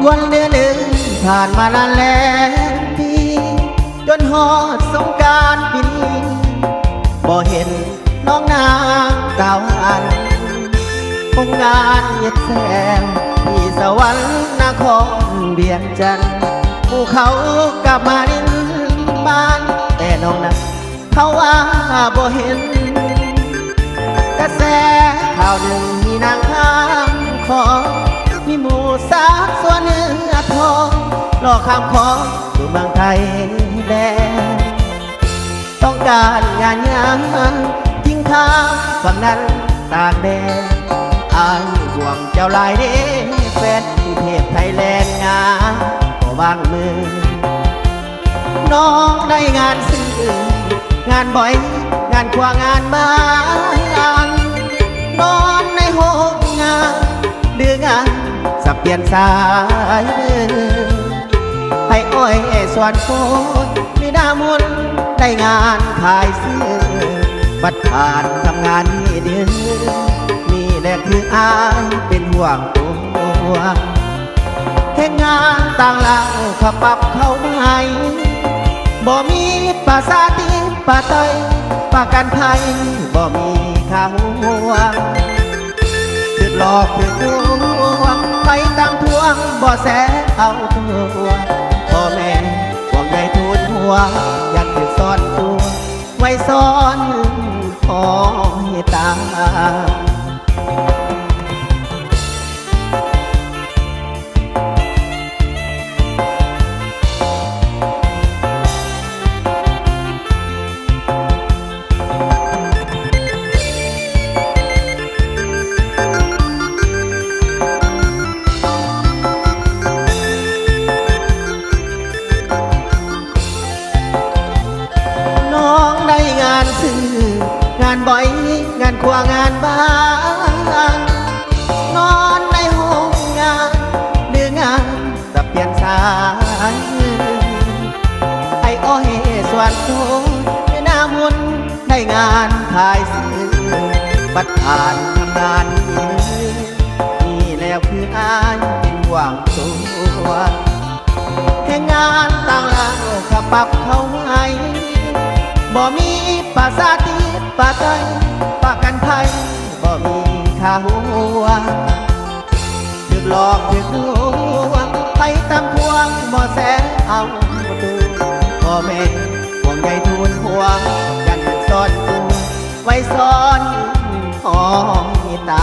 วันเดือนหนึ่งผ่านมานานแล้วปีจนฮอดสงกรานต์ปีนี้บ่เห็นน้องนางกล่าวอันคงงานเย็ดแซมที่สวรรค์นครเวียงจันทร์ภูเขากลับมาดินบ้านแต่น้องนั้นเขาว่าบ่เห็นกระแสข่าวหนึ่งมีนางข้ามขอมีหมูสาวส่วนเนื้อทองรอข้ามขอสู่เมืองไทยแดนต้องการงานทิ้งข้ามฝั่งนั้นต่างแดนอายห่วงเจ้าลายเด้แฟนกรุงเทพไทยแลนด์งานก็วางมือน้องได้งานซื้องานบ่อยงานกว่างานบ้านนอนในห้องงานดื้องานสับเปลี่ยนสายให้อ้อยสวนโคนมีหน้ามนได้งานขายซื้อบัดผ่านทำงานนี่เดือนนี่แหละคืออายเป็นห่วงตัวแค่งานต่างหลังขับปรับเข้าไม่บ่มีภาษาตีปาเตยปากันภัยบ่มีข่าวห่วงคือหลอกคือลวงไปตามทวงบ่แสเอาตัวพ่อแม่ห่วงใยทูลหัวอยากจะซ่อนตัวไว้ซ่อนขอให้ตาซื้องานบ่อยงานกว่างานบ้านนอนในห้องงานเดืองานสับเปลี่ยนสายไอ้อ้อยส่วนโตในหน้ามนได้งานขายซื้อบัดผ่านทำงานนี่แล้วคืออายเป็นห่วงตัวแค่งานต่างหลังขับปรับเข้าให้บ่มีภาษาตีปาไตยปากันภัยบ่มีข่าวห่วงถึกหลอกถึกลวงไปตามทวงบ่แสเอาตัวพ่อแม่ห่วงใยทูลห่วงยันซ่อนตัวไว้ซ่อนหอยตา